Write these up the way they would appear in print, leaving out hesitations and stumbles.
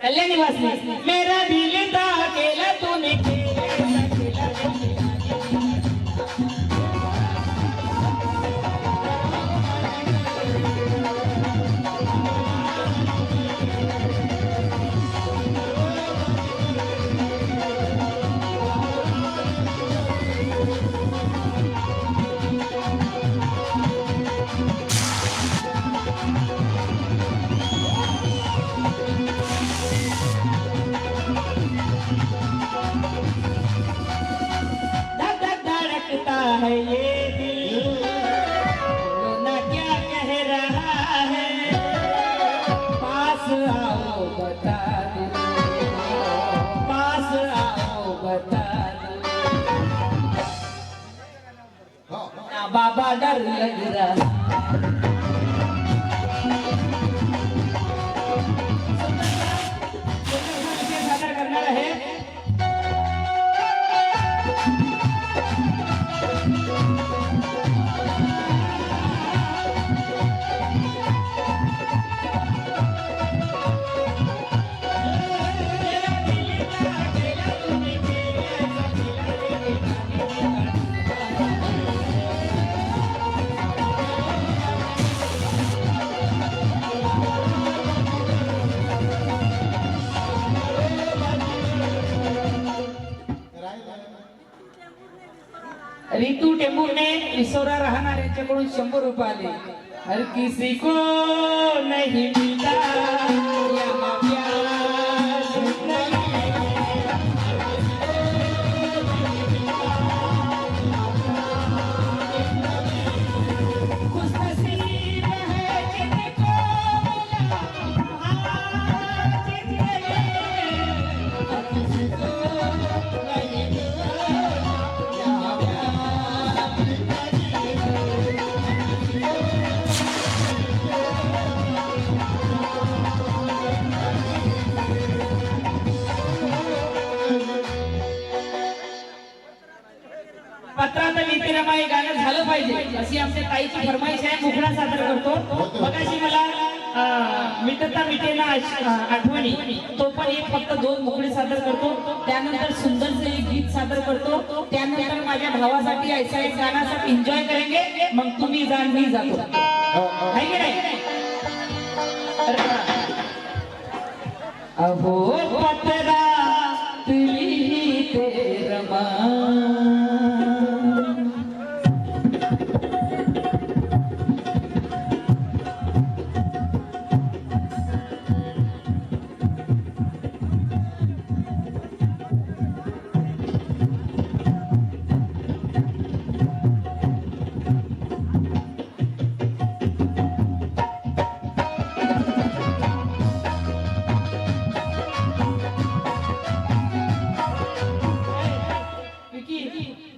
कल्याणी वासनी मेरा दिल दा केला तूने है ये दिल ना क्या कह रहा है पास आओ बता दो पास आओ बता दो ना बाबा डर लग रहा सादर करणार आहे रितू टेंबूरने विसोरा राहणार यांच्याकडून 100 रुपये आले हर किसी को नहीं मिलता यहाँ प्यार पत्रात लिहिते रमाई गाणं झालं पाहिजे अशी आमच्या ताईची फरमाईश आहे मुखडा सादर करतो मगाशी मला मिटता मिटेना आठवणी तो पण एक फक्त 2 मुखडे सादर करतो त्यानंतर सुंदरसे एक गीत सादर करतो त्यानंतर माझ्या भावासाठी ऐसा एक गाण्यासाठी एन्जॉय करेंगे मग तुम्ही जा मी जातो आहे की नाही अहो पत्रात लिहिते रमाई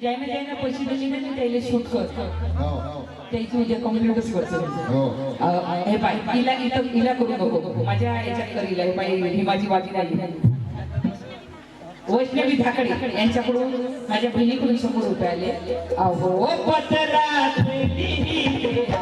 ज्याने ज्याने पैसे दिले ना त्याला शूट कर त्याची उद्या कॉम्प्युटर्स करतो हे पाय हिला करू नको माझ्या याच्यात करील हे पाय ही माझी वाटी नाही वैष्णवी धाकडे यांच्याकडून माझ्या बहिणीकडून 100 रुपये आले अहो पत्रात लिहिते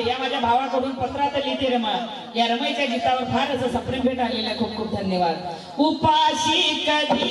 या माझ्या भावाकडून पत्रात लिहिते रमा या रमाईच्या गीतावर फार असं सप्रेम भेट आलेलं आहे खूप खूप धन्यवाद उपाशी कधी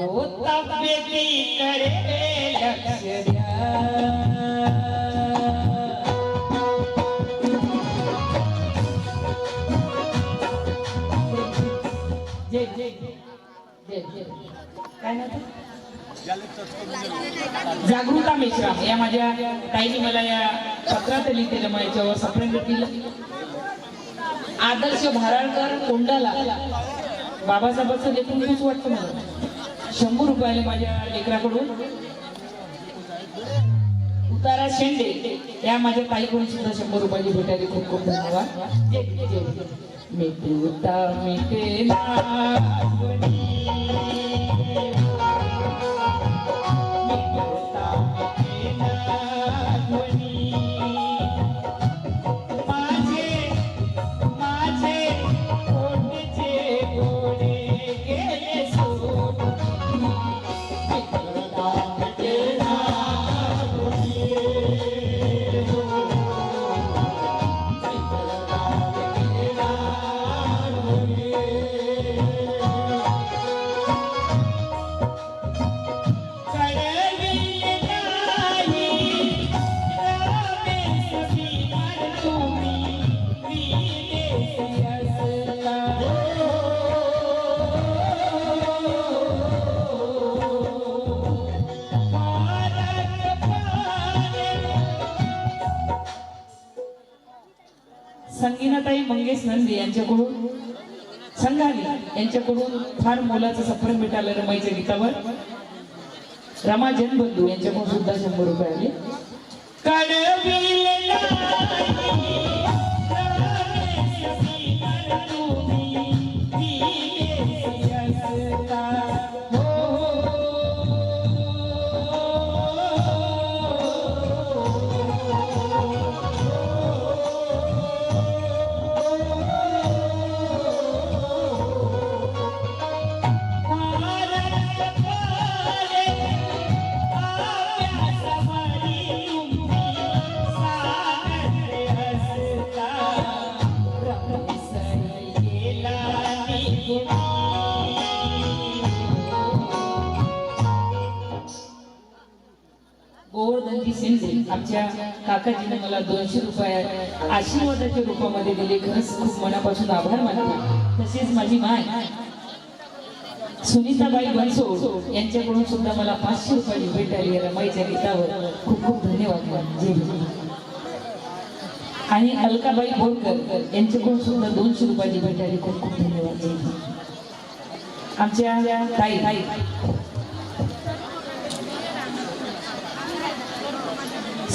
हो तब्येतीकडे लक्ष द्या. जय जय जय जय काय ना जागृता मेश्राम या माझ्या ताईने मला या पत्रात लिहिलेलं माझ्यावर सप्रेंड केलं. आदर्श भाराळकर कोंडाला बाबासाहेबांचं लेखन खूप वाटतं मला. 100 रुपयाला माझ्या लेकराकडून. उतारा शेंडे या माझ्या ताईकडून सुद्धा 100 रुपयाची भेटायला खूप खूप धन्यवाद. मिटूता मिटेना आठवणी, मिटूता मिटेना आठवणी. माझे पोटचे गोडे गेले सोडून. मिटूता मिटेना आठवणी. संगीताताई मंगेश नंदी यांच्याकडून संघाली यांच्याकडून फार मोलाचं सप्रेम भेटायला रमाईच्या गीतावर. रमा जनबंधू यांच्याकडून सुद्धा 100 रुपये आले. गोवर्धनजी शिंदे आमच्या काकाजीने मला 200 रुपये आशीर्वादाच्या रूपामध्ये दिले. खरंच खूप मनापासून आभार मानते. तसेच माझी माय सुनीताबाई बनसोड यांच्याकडून सुद्धा मला 500 रुपये भेट आली. रमाईच्या गीतावर खूप खूप धन्यवाद. जय जय. आणि अलकाबाई बोरकर यांच्याकडून सुद्धा 200 रुपयाची भेट आली. खूप खूप धन्यवाद. जय जय. आमच्या ताई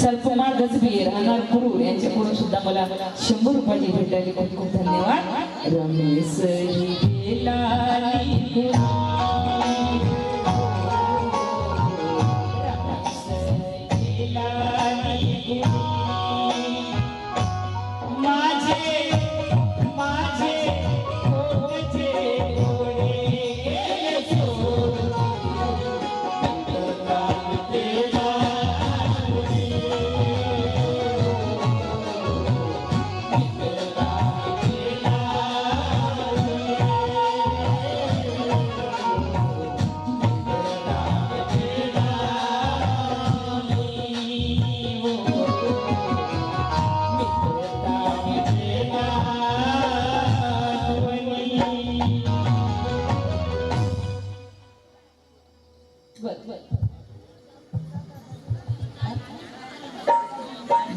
सलकुमार गजबी राहणार कुरूर यांच्याकडून सुद्धा मला 100 रुपयाची भेट आली. खूप खूप धन्यवाद. रमेश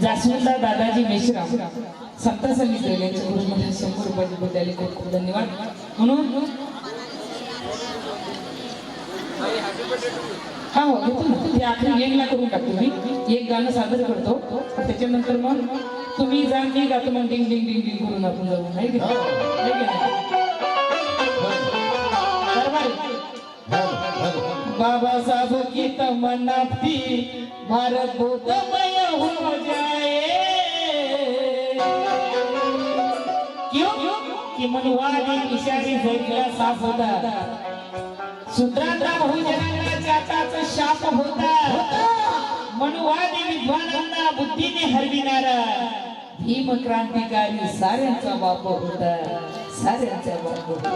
जास्वंदा दादाजी मेश्राम सप्त संगीत यांच्याकडून मला 100 रुपयाची भेट आली. खूप खूप धन्यवाद. म्हणून हा हो घेतो ना. ते आखरी एंडला करून टाकतो. मी एक गाणं सादर करतो. त्याच्यानंतर मग तुम्ही जा मी गातो. मग डिंग डिंग डिंग डिंग करून आपण जाऊ. नाही की बाबासाहेब की तमन्ना थी भारत बोधमय हो जाए. क्यों कि मनुवादी इशारे जगला साफ होता. शूद्रांना बहुजनांना जाताचा शाप होता. मनुवादी विद्वानांना बुद्धीने हरविणारा भीम क्रांतिकारी साऱ्यांचा बाप होता. साऱ्यांचा बाप होता.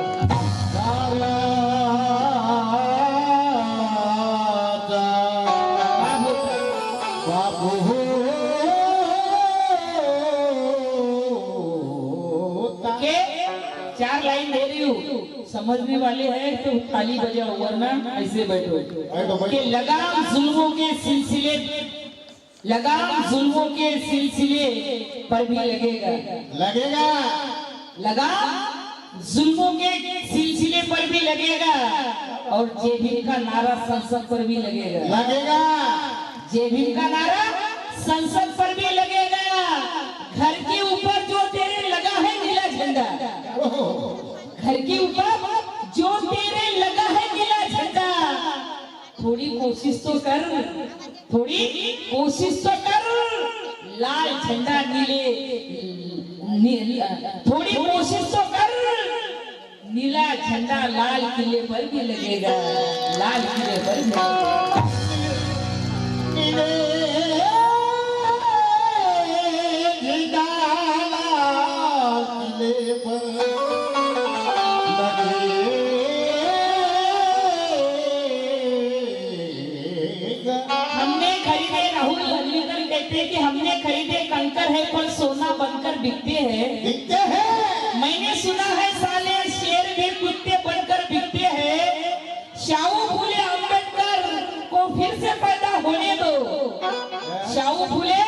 बापू के 4 लाइन दे रही हूँ, समझने वाले हैं तो ताली बजाओ, वरना ऐसे बैठो। कि लगाम जुल्मों के सिलसिले, लगाम जुल्मों के सिलसिले पर भी लगेगा, लगेगा लगाम जुल्मों के सिलसिले पर भी लगेगा, और जय भीम का नारा संसद पर भी लगेगा, लगेगा जय भीम का नारा संसद पर भी लगेगा। घर के ऊपर जो तेरे लगा है नीला झंडा, घर के ऊपर जो तेरे लगा है नीला झंडा, थोड़ी कोशिश तो कर, थोड़ी कोशिश तो कर, लाल झंडा थोड़ी कोशिश तो कर, नीला झंडा लाल किले पर भी लगेगा, लाल किले पर भी लगेगा। हमने खरीदे, राहुल गांधी कहते हैं कि हमने खरीदे कंकर है पर सोना बनकर बिकते हैं, दिखते हैं। मैंने सुना है साले शेर भी कुत्ते बनकर बिकते हैं। शाहू फूले अम्बेडकर को फिर से पैदा होने दो, शाहू फूले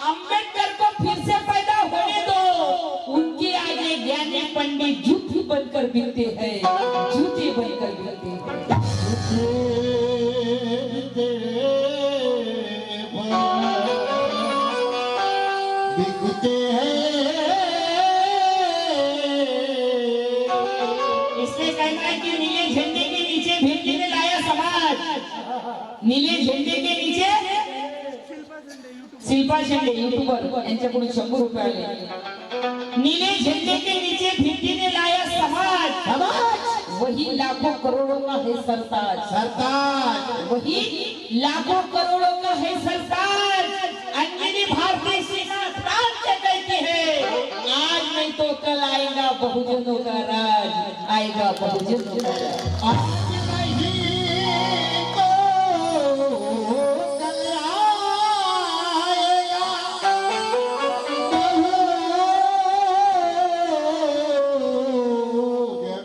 अम्बेडकर को फिर से पैदा होने दो, उनके आगे ज्ञानी पंडित झूठी बनकर बिकते हैं, झूठी बनकर बिकते हैं। बिकते हैं। इसलिए कहना है कि नीले झंडे के नीचे भिंडी ने लाया समाज, नीले झंडे के नीचे शिल्पा शेंडे यूट्यूबर यांच्याकडून 100 रुपये आले। नीले झंडे के नीचे भिंडी ने लाया समाज, समाज वही लाखों करोड़ों का है सरताज, सरताज वही लाखों करोड़ों का है सरताज। अंजलि भारतीय सेना प्राण से कहती है, आज नहीं तो कल आएगा बहुजनों का राज, आएगा बहुजनों का राज। आज नहीं तो कल आएगा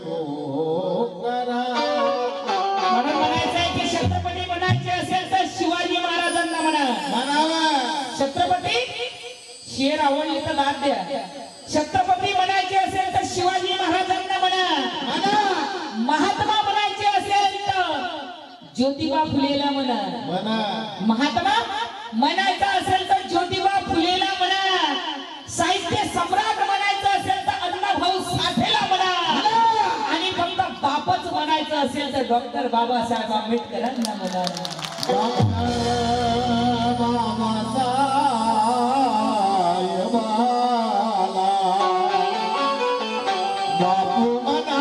बहुजनों का राज। म्हणून म्हणायचं आहे की छत्रपती बनायचे असेल तर शिवाजी महाराजांना म्हणा, म्हणावं छत्रपती शेर आवडली तर दाद द्या, छत्रपती बनायचे असेल तर शिवाजी महाराजांना म्हणा, म्हणा महात्मा बनायचे असेल तर ज्योतिबा फुलेला म्हणा, म्हणा महात्मा म्हणायचं असेल तर ज्योतिबा फुलेला म्हणा, साहित्य सम्राट म्हणायचं असेल तर अण्णाभाऊ साठेला म्हणा, आणि फक्त बापच म्हणायचं असेल तर डॉक्टर बाबासाहेब आंबेडकरांना म्हणा। बापू म्हणा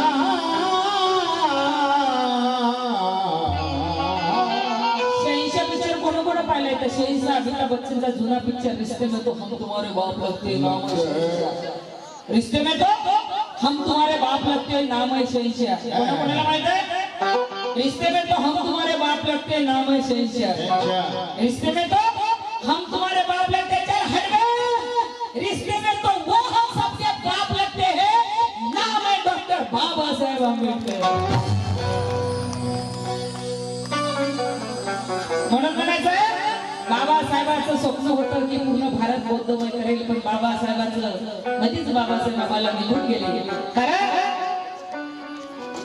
86 पिक्चर कोण कोण पाहिलाय तर 86 अमिताभ बच्चनचा जुना पिक्चर रिश्ते में तो हम तुम्हारे बाप लगते हैं, नाम है शहंशाह। रिश्ते में तो हम तुम्हारे बाप लगते हैं, नाम है शहंशाह। कोणाला माहित आहे? रिश्ते में तो हम तुम्हारे बाप लगते हैं, नाम है शहंशाह। रिश्ते में तो हम तुम्हारे बाप लगते हैं, चल हट गए। रिश्ते में तो वो हम सबके बाप लगते हैं, नाम है डॉक्टर बाबा साहेब आंबेडकर। म्हणून म्हणायचं बाबासाहेबांचं स्वप्न होतं की पूर्ण भारत बौद्धमय करेल, पण बाबासाहेबांचं मध्येच बाबासाहेब आम्हाला निघून गेले। कारण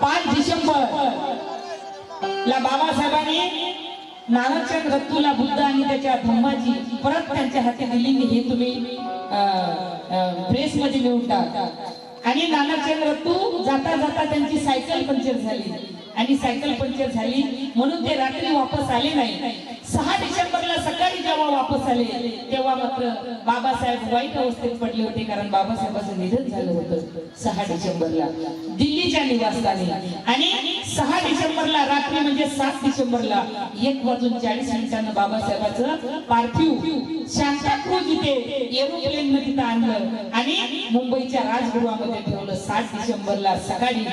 5 डिसेंबर ला बाबासाहेबांनी नानकचंद रत्तूला बुद्ध आणि त्याच्या धम्माची परत त्यांच्या हाती दिली, हे तुम्ही प्रेस मध्ये लिहून टाका। आणि नानकचंद रत्तू जाता जाता त्यांची सायकल पंक्चर झाली, आणि सायकल पंक्चर झाली म्हणून ते रात्री वापस आले नाही। 6 डिसेंबरला सकाळी जेव्हा वापस आले तेव्हा मात्र बाबासाहेब वाईट अवस्थेत पडले होते, कारण बाबासाहेबांचं निधन झालं होतं 6 डिसेंबरला दिल्लीच्या निवासस्थानी। आणि 6 डिसेंबरला रात्री म्हणजे 7 डिसेंबरला 1:40 बाबासाहेबांचं पार्थिव सांताक्रूज इथे एरोप्लेन मध्ये आणलं आणि मुंबईच्या राजगृहामध्ये ठेवलं। 7 डिसेंबरला सकाळी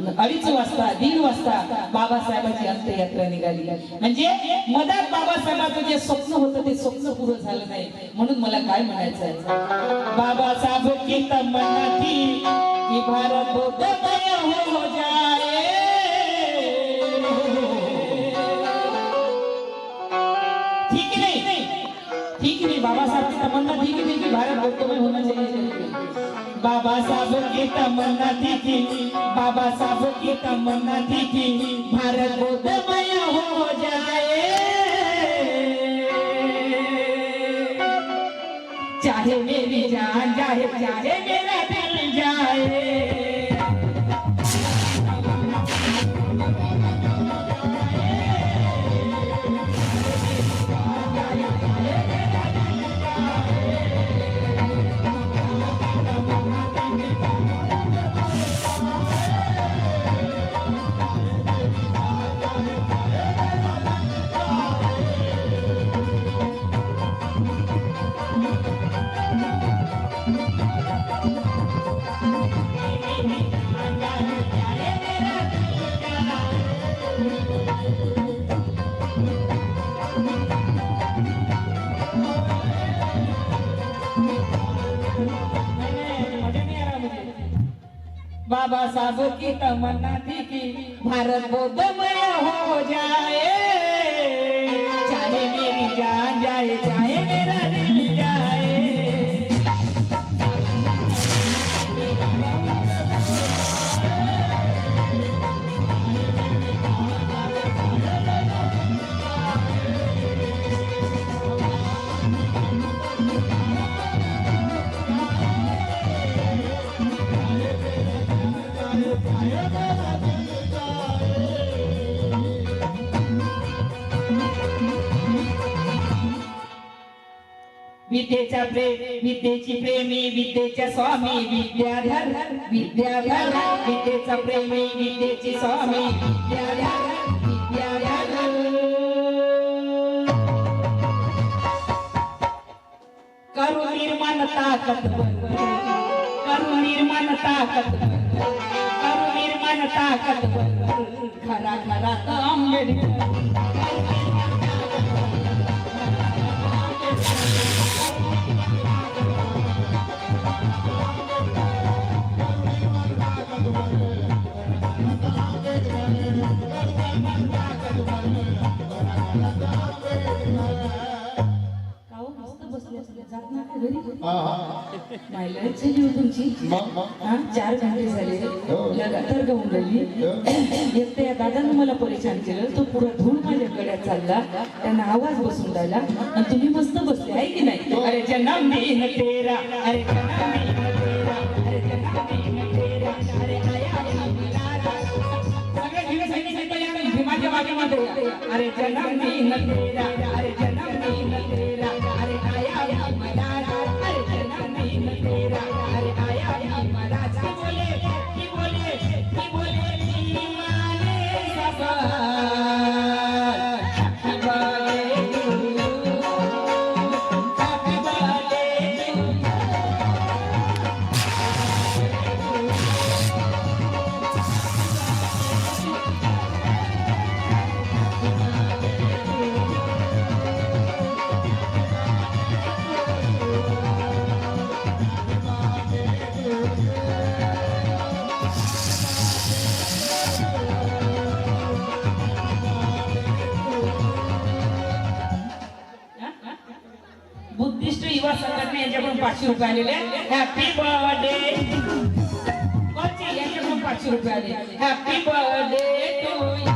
2:30 वाजता 1:30 वाजता बाबासाहेबांची अंत्ययात्रा निघाली. म्हणजे मधात बाबासाहेबांचं जे स्वप्न होतं ते स्वप्न पूर्ण झालं नाही. म्हणून मला काय म्हणायचं आहे, बाबासाहेब की तमन्ना थी कि भारत बौद्धमय हो जाए. ठीक नहीं, ठीक नहीं, बाबा साहब की तमन्ना थी कि भारत बौद्धमय होना चाहिए. बाबा साहब की तमन्ना थी कि बाबा साहब की तमन्ना थी कि भारत बौद्धमय हो जाए. चाहे मेरी जान जाए, चाहे मेरा दिल जाए. बाबा साहब की तमन्ना थी कि भारत बौद्धमय हो जाए. चाहे मेरी जान जाए, चाहे मेरा दिल जाए. विद्येचा विद्येची प्रेमी, विद्येच्या स्वामी विद्याधर, विद्याधर. विद्येचा प्रेमी, विद्येची स्वामी विद्याधर, विद्याधर. करू निर्माण ताकदवर, करू निर्माण ताकदवर, करू निर्माण ताकदवर. खरा खरा तर आंबेडकर. तुमची 4 घंटे झाले लगातार गाऊन राहिली. एक तर या दादानं मला परेशान केलं, तो पुरा धूळ माझ्या गळ्यात चालला, त्यांना आवाज बसून राहिला आणि तुम्ही मस्त बसले आहे की नाही. अरे जन्मदिन तेरा, अरे जन्मदिन तेरा, अरे जन्मदिन तेरा, अरे आया सगळे दिवस भीमाच्या मागेमध्ये. अरे जन्मदिन तेरा, अरे जन्मदिन तेरा, अरे आया मलारा, अरे जन्मदिन तेरा, अरे आया मलारा. की बोले की माने सबा. Happy birthday to you, happy birthday to you. Buddhist युवा संघटना यांच्याकडून 500 रुपये आलेले. Happy birthday. कोणची यांच्याकडून 500 रुपये आले. Happy birthday to you.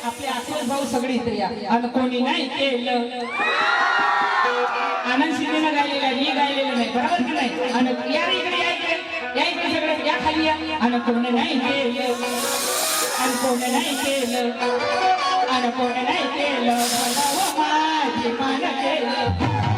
आपले आसोस भाऊ सगळे इथे या. आणि कोणी नाही केलं, आनंद शिंदेनं गायलेलं, मी गायलेलं नाही, बरोबर की नाही. आणि या इकडे या इकडे सगळे या खाली या. आणि कोणी नाही केलं, आणि कोणी नाही केलं, आणि कोणी नाही केलं, माझी मान केलं.